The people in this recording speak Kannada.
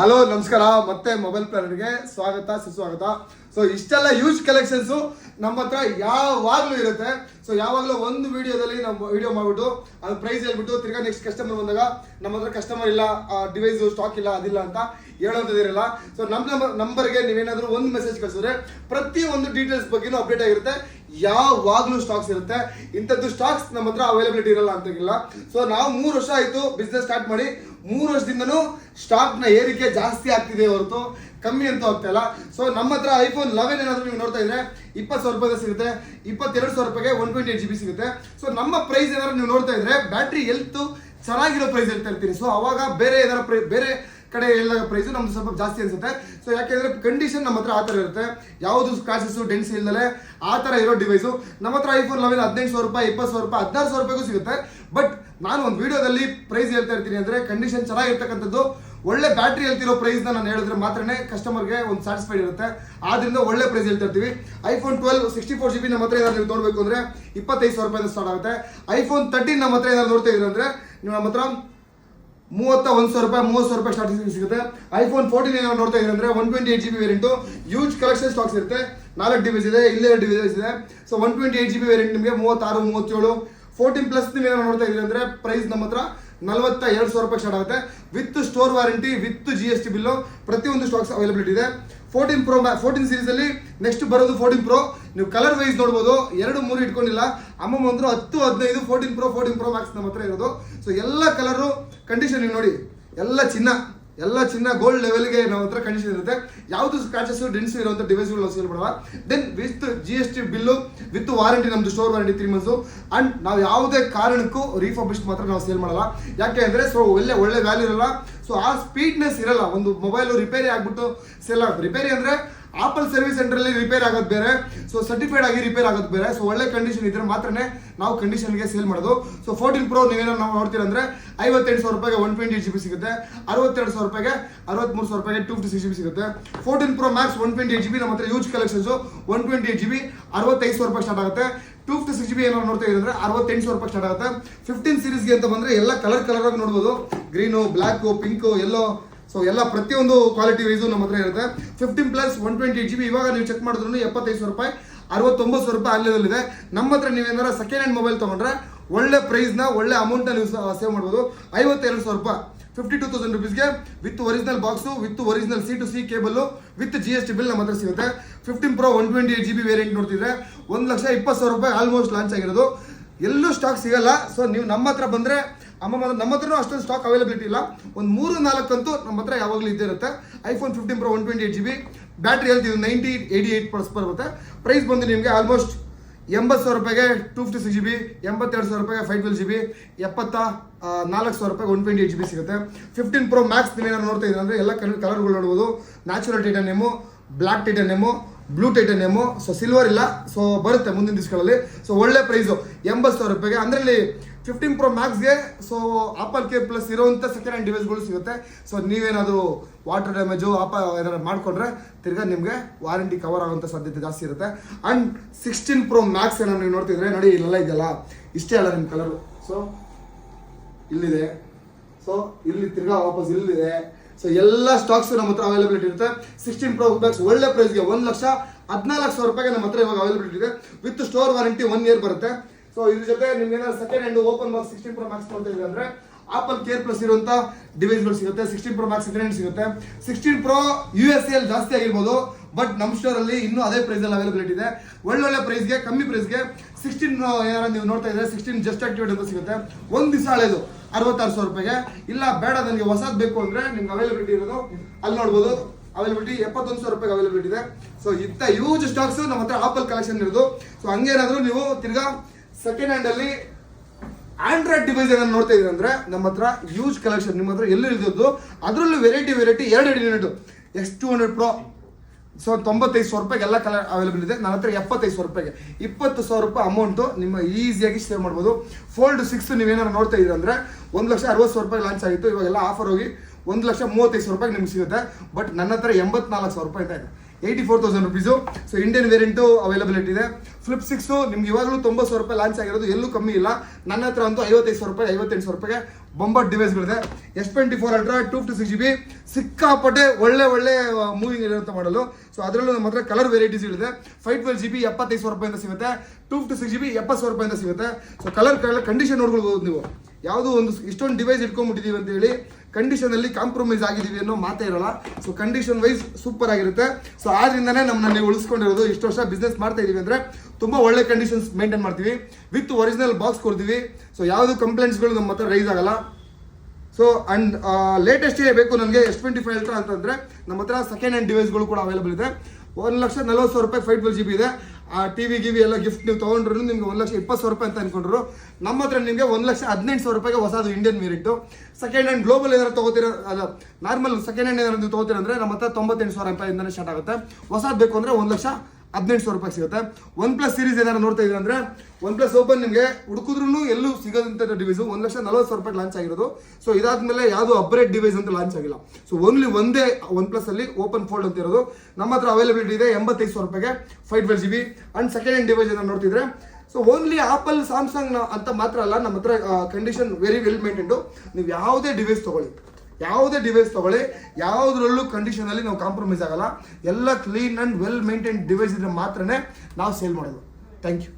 ಹಲೋ ನಮಸ್ಕಾರ, ಮತ್ತೆ ಮೊಬೈಲ್ ಪ್ಲಾನರ್ಗೆ ಸ್ವಾಗತ ಸುಸ್ವಾಗತ. ಸೊ ಇಷ್ಟೆಲ್ಲ ಯೂಸ್ ಕಲೆಕ್ಷನ್ಸ್ ನಮ್ಮ ಹತ್ರ ಯಾವಾಗಲೂ ಇರುತ್ತೆ. ಸೊ ಯಾವಾಗಲೂ ಒಂದು ವಿಡಿಯೋದಲ್ಲಿ ನಾವು ವಿಡಿಯೋ ಮಾಡಿಬಿಟ್ಟು ಅದು ಪ್ರೈಸ್ ಹೇಳ್ಬಿಟ್ಟು ತಿರ್ಗಾ ನೆಕ್ಸ್ಟ್ ಕಸ್ಟಮರ್ ಬಂದಾಗ ನಮ್ಮ ಹತ್ರ ಕಸ್ಟಮರ್ ಇಲ್ಲ, ಡಿವೈಸ್ ಸ್ಟಾಕ್ ಇಲ್ಲ, ಅದಿಲ್ಲ ಅಂತ ಹೇಳೋದಿರಲ್ಲ. ಸೊ ನಮ್ಮ ನಂಬರ್ಗೆ ನೀವೇನಾದರೂ ಒಂದು ಮೆಸೇಜ್ ಕಳಿಸಿದ್ರೆ ಪ್ರತಿಯೊಂದು ಡೀಟೇಲ್ಸ್ ಬಗ್ಗೆನೂ ಅಪ್ಡೇಟ್ ಆಗಿರುತ್ತೆ. ಯಾವಾಗಲೂ ಸ್ಟಾಕ್ಸ್ ಇರುತ್ತೆ. ಇಂಥದ್ದು ಸ್ಟಾಕ್ಸ್ ನಮ್ಮ ಹತ್ರ ಅವೈಲಬಿಲಿಟಿ ಇರಲ್ಲ ಅಂತಾಗಿಲ್ಲ. ಸೊ ನಾವು 3 ವರ್ಷ ಆಯಿತು ಬಿಸ್ನೆಸ್ ಸ್ಟಾರ್ಟ್ ಮಾಡಿ. 3 ವರ್ಷದಿಂದನೂ ಸ್ಟಾಕ್ನ ಏರಿಕೆ ಜಾಸ್ತಿ ಆಗ್ತಿದೆ ಹೊರತು ಕಮ್ಮಿ ಅಂತೂ ಆಗ್ತಾ ಇಲ್ಲ. ಸೊ ನಮ್ಮ ಹತ್ರ iPhone 11 ಏನಾದರೂ ನೀವು ನೋಡ್ತಾ ಇದ್ರೆ 20,000 ರೂಪಾಯಿಗೆ ಸಿಗುತ್ತೆ, 22,000 ರೂಪಾಯಿಗೆ 128 GB ಸಿಗುತ್ತೆ. ಸೊ ನಮ್ಮ ಪ್ರೈಸ್ ಏನಾದ್ರು ನೀವು ನೋಡ್ತಾ ಇದ್ರೆ ಬ್ಯಾಟ್ರಿ ಹೆಲ್ತ್ ಚೆನ್ನಾಗಿರೋ ಪ್ರೈಸ್ ಹೇಳ್ತಾ ಇರ್ತೀನಿ. ಸೊ ಅವಾಗ ಬೇರೆ ಏನಾದ್ರು ಬೇರೆ ಕಡೆ ಎಲ್ಲ ಪ್ರೈಸು ನಮ್ದು ಸ್ವಲ್ಪ ಜಾಸ್ತಿ ಅನ್ಸುತ್ತೆ. ಸೊ ಯಾಕೆಂದ್ರೆ ಕಂಡೀಷನ್ ನಮ್ಮ ಹತ್ರ ಆ ಥರ ಇರುತ್ತೆ, ಯಾವುದು ಸ್ಕ್ರಾಚಸ್ ಡೆನ್ಸ್ ಇಲ್ದಲೆ ಆ ಥರ ಇರೋ ಡಿವೈಸು. ನಮ್ಮ ಹತ್ರ iPhone 11 15,000 ರೂಪಾಯಿ, 20,000 ರೂಪಾಯಿ, 16,000 ರೂಪಾಯಿಗೂ ಸಿಗುತ್ತೆ. ಬಟ್ ನಾನು ಒಂದು ವಿಡಿಯೋದಲ್ಲಿ ಪ್ರೈಸ್ ಹೇಳ್ತಾ ಇರ್ತೀನಿ ಅಂದರೆ ಕಂಡೀಷನ್ ಚೆನ್ನಾಗಿರ್ತಕ್ಕಂಥದ್ದು, ಒಳ್ಳೆ ಬ್ಯಾಟ್ರಿ ಹೇಳ್ತಿರೋ ಪ್ರೈಸ್ನ ನಾನು ಹೇಳಿದ್ರೆ ಮಾತ್ರನೇ ಕಸ್ಟಮರ್ಗೆ ಒಂದು ಸ್ಯಾಟಿಸ್ಫೈಡ್ ಇರುತ್ತೆ. ಆದ್ರಿಂದ ಒಳ್ಳೆ ಪ್ರೈಸ್ ಹೇಳ್ತಾ ಇರ್ತೀವಿ. iPhone 12 64 GB ನಮ್ಮ ಹತ್ರ ಏನಾದ್ರು ನೀವು ನೋಡಬೇಕು ಅಂದರೆ 25,000 ರೂಪಾಯಿಂದ ಸ್ಟಾರ್ಟ್ ಆಗುತ್ತೆ. iPhone 13 ನಮ್ಮ ಹತ್ರ ಏನಾದ್ರು ನೋಡ್ತಾ ಇದ್ರೆ ಅಂದರೆ ನೀವು ನಮ್ಮ ಹತ್ರ 31,000 ರೂಪಾಯಿ, 30,000 ರೂಪಾಯಿ ಸ್ಟಾರ್ಟಿಂಗ್ ಸಿಗುತ್ತೆ. iPhone 14 ಏನಾದ್ರು ನೋಡ್ತಾ ಇದ್ರೆ ಅಂದರೆ 128 GB variant, use collection stocks ಇರುತ್ತೆ. 4 ಡಿವೈಸ್ ಇದೆ, ಇಲ್ಲೇ ಡಿವೈಸ್ ಇದೆ. ಸೊ 128 GB ವೇರಿಯಂಟ್ ನಿಮಗೆ 36, 37. 14+ ನೀವೇನಾದ್ರು ನೋಡ್ತಾ ಇದ್ರೆ ಅಂದರೆ ಪ್ರೈಸ್ ನಮ್ಮ ಹತ್ರ 42,000 ರೂಪಾಯಿ ಸ್ಟಾರ್ಟ್ ಆಗುತ್ತೆ. With store warranty, with GST bill, ಪ್ರತಿಯೊಂದು ಸ್ಟಾಕ್ಸ್ ಅವೈಲಬಿಲಿಟಿ ಇದೆ. 14 ಸೀರೀಸಲ್ಲಿ ನೆಕ್ಸ್ಟ್ ಬರೋದು 14 Pro. ನೀವು ಕಲರ್ ವೈಸ್ ನೋಡ್ಬೋದು, 2, 3 ಇಟ್ಕೊಂಡಿಲ್ಲ. ಅಮ್ಮಮ್ಮ ಅಂದರು 10, 15 14 Pro, 14 Pro Max ನಮ್ಮ ಹತ್ರ ಇರೋದು. ಸೊ ಎಲ್ಲ ಕಲರು ಕಂಡೀಷನ್ ನೀವು ನೋಡಿ, ಎಲ್ಲ ಚಿನ್ನ ಗೋಲ್ಡ್ ಲೆವೆಲ್ಗೆ ನಮ್ಮ ಹತ್ರ ಕಂಡೀಷನ್ ಇರುತ್ತೆ. ಯಾವುದು ಸ್ಕ್ರಾಚಸ್ ಡೆನ್ಸ್ ಇರುವಂಥ ಡಿವೈಸ್ಗಳು ನಾವು ಸೇಲ್ ಮಾಡಲ್ಲ. Then with GST bill, with warranty, ನಮ್ಮದು ಸ್ಟೋರ್ ವಾರಂಟಿ 3 months. ಆ್ಯಂಡ್ ನಾವು ಯಾವುದೇ ಕಾರಣಕ್ಕೂ ರೀಫರ್ಬಿಶ್ಡ್ ಮಾತ್ರ ನಾವು ಸೇಲ್ ಮಾಡಲ್ಲ. ಯಾಕೆ ಅಂದರೆ ಸೊ ಒಳ್ಳೆ ವ್ಯಾಲ್ಯೂ ಇರಲ್ಲ. ಸೊ ಆ ಸ್ಪೀಡ್ನೆಸ್ ಇರಲ್ಲ. ಒಂದು ಮೊಬೈಲು ರಿಪೇರಿ ಆಗಿಬಿಟ್ಟು ಸೇಲ್ ಆಗುತ್ತೆ. ರಿಪೇರಿ ಅಂದರೆ ಆಪಲ್ ಸರ್ವಿಸ್ ಸೆಂಟ್ರಲ್ಲಿ ರಿಪೇರ್ ಆಗೋದು ಬೇರೆ, ಸೊ ಸರ್ಟಿಫೈಡ್ ಆಗಿ ರಿಪೇರ್ ಆಗೋದು ಬೇರೆ. ಸೊ ಒಳ್ಳೆ ಕಂಡೀಷನ್ ಇದ್ರೆ ಮಾತ್ರನೇ ನಾವು ಕಂಡೀಷನ್ಗೆ ಸೇಲ್ ಮಾಡೋದು. ಸೊ 14 Pro ನೀವೇನೋ ನಾವು ನೋಡ್ತೀರ ಅಂದರೆ 58,000 ರೂಪಾಯಿಗೆ 128 GB ಸಿಗುತ್ತೆ, 62,000 ರೂಪಾಯಿಗೆ, 63,000 ರೂಪಾಯಿಗೆ 256 GB ಸಿಗುತ್ತೆ. 14 Pro Max 128 GB ನಮ್ಮ ಹತ್ರ ಯೂಜ್ ಕಲೆಕ್ಷನ್ಸು 128 GB 65,000 ರೂಪಾಯಿ ಸ್ಟಾರ್ಟ್ ಆಗುತ್ತೆ. 256 GB ಏನೋ ನೋಡ್ತಾ ಇದ್ರೆ 68,000 ರೂಪಾಯಿ ಸ್ಟಾರ್ಟ್ ಆಗುತ್ತೆ. 15 ಸೀರೀಸ್ಗೆ ಅಂತ ಬಂದರೆ ಎಲ್ಲ ಕಲರ್ ಆಗಿ ನೋಡ್ಬೋದು, ಗ್ರೀನು, ಬ್ಲ್ಯಾಕು, ಪಿಂಕು, ಎಲ್ಲೋ. ಸೊ ಎಲ್ಲ ಪ್ರತಿಯೊಂದು ಕ್ವಾಲಿಟಿ ವೈಸು ನಮ್ಮ ಹತ್ರ ಇರುತ್ತೆ. 15+ 128 GB ಇವಾಗ ನೀವು ಚೆಕ್ ಮಾಡಿದ್ರು 75,000 ರೂಪಾಯಿ, 69,000 ರೂಪಾಯಿ ಆನ್ಲೈನ್ ಇದೆ. ನಮ್ಮ ಹತ್ರ ನೀವೇನಾರ ಸೆಕೆಂಡ್ ಹ್ಯಾಂಡ್ ಮೊಬೈಲ್ ತೊಗೊಂಡ್ರೆ ಒಳ್ಳೆ ಪ್ರೈಸ್ನ, ಒಳ್ಳೆ ಅಮೌಂಟ್ನ ನೀವು ಸೇವ್ ಮಾಡ್ಬೋದು. 52,000 ರೂಪಾಯಿ 52,000 ರುಪೀಸ್ಗೆ with original box, with original C2C cable, with GST bill ನಮ್ಮ ಹತ್ರ ಸಿಗುತ್ತೆ. 15 Pro 128 GB ವೇರಿಯಂಟ್ ನೋಡ್ತಿದ್ರೆ 1,20,000 ರೂಪಾಯಿ ಆಲ್ಮೋಸ್ಟ್ ಲಾಂಚ್ ಆಗಿರೋದು. ಎಲ್ಲೂ ಸ್ಟಾಕ್ ಸಿಗಲ್ಲ. ಸೊ ನೀವು ನಮ್ಮ ಹತ್ರ ಬಂದರೆ ನಮ್ಮ ಹತ್ರನೂ ಅಷ್ಟೊಂದು ಸ್ಟಾಕ್ ಅವೈಲಬಿಲಿಟಿ ಇಲ್ಲ. ಒಂದು 3-4 ಅಂತೂ ನಮ್ಮ ಹತ್ರ ಯಾವಾಗಲೂ ಇದ್ದೇ ಇರುತ್ತೆ. iPhone 15 Pro 128 GB ಬ್ಯಾಟ್ರಿ ಹೇಳ್ತೀವಿ 88% ಬರುತ್ತೆ. ಪ್ರೈಸ್ ಬಂದು ನಿಮಗೆ ಆಲ್ಮೋಸ್ಟ್ 80,000 ರೂಪಾಯಿಗೆ 256 GB, 82,000 ರೂಪಾಯಿಗೆ 512 GB, 74,000 ರೂಪಾಯಿಗೆ 128 GB ಸಿಗುತ್ತೆ. 15 Pro Max ನೀವೇನಾದ್ರು ನೋಡ್ತಾ ಇದ್ರೆ ಅಂದರೆ ಎಲ್ಲ ಕಲರ್ಗಳು ನೋಡ್ಬೋದು. Natural titanium, black titanium, blue titanium. So silver ಇಲ್ಲ, ಸೊ ಬರುತ್ತೆ ಮುಂದಿನ ದಿವಸಗಳಲ್ಲಿ. ಸೊ ಒಳ್ಳೆ ಪ್ರೈಸು 80,000 ರೂಪಾಯಿಗೆ. ಅದರಲ್ಲಿ 15 Pro Maxಗೆ ಸೊ ಆಪಲ್ ಕೇರ್ ಪ್ಲಸ್ ಇರೋವಂಥ ಸೆಕೆಂಡ್ ಹ್ಯಾಂಡ್ ಡಿವೈಸ್ಗಳು ಸಿಗುತ್ತೆ. ಸೊ ನೀವೇನಾದರೂ ವಾಟರ್ ಡ್ಯಾಮೇಜು ಏನಾದ್ರು ಮಾಡಿಕೊಂಡ್ರೆ ತಿರ್ಗಾ ನಿಮಗೆ ವಾರಂಟಿ ಕವರ್ ಆಗೋಂಥ ಸಾಧ್ಯತೆ ಜಾಸ್ತಿ ಇರುತ್ತೆ. ಆ್ಯಂಡ್ 16 Pro Max ಏನಾದ್ರು ನೀವು ನೋಡ್ತಿದ್ರೆ ನೋಡಿ, ಇಲ್ಲೆಲ್ಲ ಇದೆಯಲ್ಲ, ಇಷ್ಟೇ ಅಲ್ಲ ನಿಮ್ಮ ಕಲರು. ಸೊ ಇಲ್ಲಿದೆ, ಸೊ ಇಲ್ಲಿ ತಿರ್ಗಾ ವಾಪಸ್ ಇಲ್ಲಿದೆ. ಸೊ ಎಲ್ಲ ಸ್ಟಾಕ್ಸ್ ನಮ್ಮ ಹತ್ರ ಅವೈಲಬಿಲಿಟಿ ಇರುತ್ತೆ. 16 Pro Max ಒಳ್ಳೆ ಪ್ರೈಸ್ಗೆ 1,14,000 ರೂಪಾಯಿಗೆ ನಮ್ಮ ಹತ್ರ ಇವಾಗ ಅವೈಲಬಿಲಿಟಿ ಇದೆ. ವಿತ್ ಸ್ಟೋರ್ ವಾರಂಟಿ 1 year ಬರುತ್ತೆ. ಸೊ ಇದ್ರ ಜೊತೆ ನಿಮ್ಗೆ ಏನಾದ್ರು second hand open box 16 Pro Max ನೋಡ್ತಾ ಇದ್ರೆ ಅಂದರೆ ಆಪಲ್ ಕೇರ್ ಪ್ಲಸ್ ಇರುವಂಥ ಡಿವೈಸ್ಗಳು ಸಿಗುತ್ತೆ. 16 Pro Max ಸೆಕೆಂಡ್ ಹ್ಯಾಂಡ್ ಸಿಗುತ್ತೆ. 16 Pro USA ಜಾಸ್ತಿ ಆಗಿರ್ಬೋದು, ಬಟ್ ನಮ್ಮ ಸ್ಟೋರಲ್ಲಿ ಇನ್ನೂ ಅದೇ ಪ್ರೈಸಲ್ಲಿ ಅವೈಲಬಿಲಿಟಿ ಇದೆ. ಒಳ್ಳೊಳ್ಳೆ ಪ್ರೈಸ್ಗೆ, ಕಮ್ಮಿ ಪ್ರೈಸ್ಗೆ 16 ಏನಾರು ನೀವು ನೋಡ್ತಾ ಇದ್ರೆ 16 ಜಸ್ಟ್ ಆಕ್ಟಿವೇಟ್ ಅಂತ ಸಿಗುತ್ತೆ. ಒಂದು ದಿವಸ ಹಳೆದು 66,000 ರೂಪಾಯಿಗೆ. ಇಲ್ಲ ಬೇಡ ನನಗೆ ಹೊಸದು ಬೇಕು ಅಂದರೆ ನಿಮ್ಗೆ ಅವೈಲಬಿಲಿಟಿ ಇರೋದು ಅಲ್ಲಿ ನೋಡ್ಬೋದು. ಅವೈಲಬಿಲಿಟಿ 71,000 ರೂಪಾಯಿಗೆ ಅವೈಲಬಿಲಿಟಿ ಇದೆ. ಸೊ ಇಂಥ ಯೂಜ್ ಸ್ಟಾಕ್ಸ್ ನಮ್ಮ ಹತ್ರ ಆಪಲ್ ಕಲೆಕ್ಷನ್ ಇರೋದು. ಸೊ ಹಂಗೇನಾದರೂ ನೀವು ತಿರ್ಗಾ ಸೆಕೆಂಡ್ ಹ್ಯಾಂಡಲ್ಲಿ ಆಂಡ್ರಾಯ್ಡ್ ಡಿವೈಸ್ ಏನಾದ್ರು ನೋಡ್ತಾ ಇದ್ರೆ ಅಂದರೆ ನಮ್ಮ ಹತ್ರ ಯೂಜ್ ಕಲೆಕ್ಷನ್ ನಿಮ್ಮ ಹತ್ರ ಎಲ್ಲಿ ಇರೋದು. ಅದರಲ್ಲೂ variety 2 unit X200 Pro. So 95,000 ರೂಪಾಯಿಗೆ ಎಲ್ಲ ಕಲರ್ ಅವೈಲೇಬಲ್ ಇದೆ. ನನ್ನ ಹತ್ರ 75,000 ರೂಪಾಯಿಗೆ 20,000 ರೂಪಾಯಿ ಅಮೌಂಟು ನಿಮ್ಮ ಈಸಿಯಾಗಿ ಸೇವ್ ಮಾಡ್ಬೋದು. Fold 6 ನೀವೇನಾದ್ರು ನೋಡ್ತಾ ಇದ್ರೆ ಅಂದರೆ 1,60,000 ರೂಪಾಯಿ ಲಾಂಚ್ ಆಗಿತ್ತು. ಇವಾಗೆಲ್ಲ ಆಫರ್ ಹೋಗಿ 1,35,000 ರೂಪಾಯಿಗೆ ನಿಮ್ಗೆ ಸಿಗುತ್ತೆ. ಬಟ್ ನನ್ನ ಹತ್ರ 84,000 ರೂಪಾಯಿ ಇದೆ. 84,000 rupees. So Indian variant availability ಇದೆ. ಫ್ಲಿಪ್ 6 ನಿಮ್ಗೆ ಇವಾಗಲೂ 90,000 ರೂಪಾಯಿ ಲಾಂಚ್ ಆಗಿರೋದು, ಎಲ್ಲೂ ಕಮ್ಮಿ ಇಲ್ಲ. ನನ್ನ ಹತ್ರ ಅಂತೂ 55,000 ರೂಪಾಯಿ 58,000 ರೂಪಾಯಿಗೆ ಬೊಂಬಾಟ್ ಡಿವೈಸ್ಗಳಿದೆ. S24 ಅಲ್ಟ್ರಾ 256GB ಸಿಕ್ಕಾಪಟ್ಟೆ ಒಳ್ಳೆ ಮೂವಿಂಗ್ ಇರುವಂಥ ಮಾಡಲು. ಸೊ ಅದರಲ್ಲೂ ನಮ್ಮ ಹತ್ರ ಕಲರ್ ವೆರೈಟೀಸ್ಗಳಿದೆ. 512GB 75,000 ರೂಪಾಯಿಂದ ಸಿಗುತ್ತೆ, 256GB 70,000 ರೂಪಾಯಿಂದ ಸಿಗುತ್ತೆ. ಸೊ ಕಲರ್ ಕಂಡೀಷನ್ ನೋಡ್ಕೊಳ್ಬೋದು ನೀವು. ಯಾವುದೋ ಒಂದು ಇಷ್ಟೊಂದು ಡಿವೈಸ್ ಇಟ್ಕೊಂಡ್ಬಿಟ್ಟಿದ್ದೀವಿ ಅಂತ ಹೇಳಿ ಕಂಡೀಷನಲ್ಲಿ ಕಾಂಪ್ರಮೈಸ್ ಆಗಿದ್ದೀವಿ ಅನ್ನೋ ಮಾತೇ ಇರಲ್ಲ. ಸೊ ಕಂಡೀಷನ್ ವೈಸ್ ಸೂಪರ್ ಆಗಿರುತ್ತೆ. ಸೊ ಆದ್ರಿಂದನೇ ನಮ್ಮನ್ನ ನೀವು ಉಳಿಸ್ಕೊಂಡಿರೋದು. ಇಷ್ಟು ವರ್ಷ ಬಿಸ್ನೆಸ್ ಮಾಡ್ತಾ ಇದೀವಿ ಅಂದರೆ ತುಂಬ ಒಳ್ಳೆ ಕಂಡೀಷನ್ಸ್ ಮೇಂಟೈನ್ ಮಾಡ್ತೀವಿ, ವಿತ್ ಒರಿಜಿನಲ್ ಬಾಕ್ಸ್ ಕೊಡ್ತೀವಿ. ಸೊ ಯಾವುದು ಕಂಪ್ಲೇಂಟ್ಸ್ಗಳು ನಮ್ಮ ಹತ್ರ ರೈಸ್ ಆಗಲ್ಲ. ಸೊ ಅಂಡ್ ಲೇಟೆಸ್ಟ್ ಬೇಕು ನನಗೆ S25 ಅಲ್ಟ್ರಾ ಅಂತಂದರೆ ನಮ್ಮ ಹತ್ರ ಸೆಕೆಂಡ್ ಹ್ಯಾಂಡ್ ಡಿವೈಸ್ಗಳು ಕೂಡ ಅವೈಲೇಬಲ್ ಇದೆ. 1,40,000 ರೂಪಾಯಿ 512GB ಇದೆ. ಆ ಟಿವಿ ಎಲ್ಲ ಗಿಫ್ಟ್ ನೀವು ತೊಗೊಂಡ್ರು ನಿಮ್ಗೆ 1,20,000 ರೂಪಾಯಿ ಅಂತ ಅನ್ಕೊಂಡ್ರು. ನಮ್ಮ ಹತ್ರ ನಿಮಗೆ 1,18,000 ರೂಪಾಯಿಗೆ ಹೊಸದು Indian variant. Second hand global ಏನಾದ್ರು ತೊಗೋತೀರ, ಅಲ್ಲ ನಾರ್ಮಲ್ ಸೆಕೆಂಡ್ ಹ್ಯಾಂಡ್ ಏನಾದ್ರು ನೀವು ತೊಗೋತೀರ ಅಂದರೆ ನಮ್ಮ ಹತ್ರ 98,000 ರೂಪಾಯಿಂದನೇ ಸ್ಟಾರ್ಟ್ ಆಗುತ್ತೆ. ಹೊಸದು ಬೇಕು ಅಂದರೆ 1,18,000 ರೂಪಾಯಿ ಸಿಗುತ್ತೆ. OnePlus ಸೀರೀಸ್ ಏನಾದ್ರು ನೋಡ್ತಾ ಇದ್ದೀರಾ ಅಂದರೆ OnePlus ಓಪನ್ ನಿಮಗೆ ಹುಡುಕಿದ್ರೂ ಎಲ್ಲೂ ಸಿಗೋದಂಥ ಡಿವೈಸು 1,40,000 ರೂಪಾಯಿ ಲಾಂಚ್ ಆಗಿರೋದು. ಸೊ ಇದಾದ್ಮೇಲೆ ಯಾವುದು ಅಪ್ಗ್ರೇಡ್ ಡಿವೈಸ್ ಅಂತ ಲಾಂಚ್ ಆಗಿಲ್ಲ. ಸೊ ಓನ್ಲಿ ಒಂದೇ OnePlus ಅಲ್ಲಿ ಓಪನ್ ಫೋಲ್ಡ್ ಅಂತ ಇರೋದು. ನಮ್ಮ ಹತ್ರ ಅವೈಲಬಿಲಿಟಿ ಇದೆ 85,000 ರೂಪಾಯಿಗೆ 512GB. And second hand device ಏನಾದ್ರು ನೋಡ್ತಿದ್ರೆ ಸೊ ಓನ್ಲಿ ಆಪಲ್ ಸ್ಯಾಮ್ಸಂಗ್ ಅಂತ ಮಾತ್ರ ಅಲ್ಲ, ನಮ್ಮ ಹತ್ರ ಕಂಡೀಷನ್ ವೆರಿ ವೆಲ್ ಮೇಂಟೈನ್ಡು. ನೀವು ಯಾವುದೇ ಡಿವೈಸ್ ತೊಗೊಳ್ಳಿ, ಯಾವುದ್ರಲ್ಲೂ ಕಂಡೀಷನಲ್ಲಿ ನಾವು ಕಾಂಪ್ರಮೈಸ್ ಆಗಲ್ಲ. ಎಲ್ಲ clean and well maintain device ಇದ್ರೆ ಮಾತ್ರನೇ ನಾವು ಸೇಲ್ ಮಾಡೋದು. Thank you.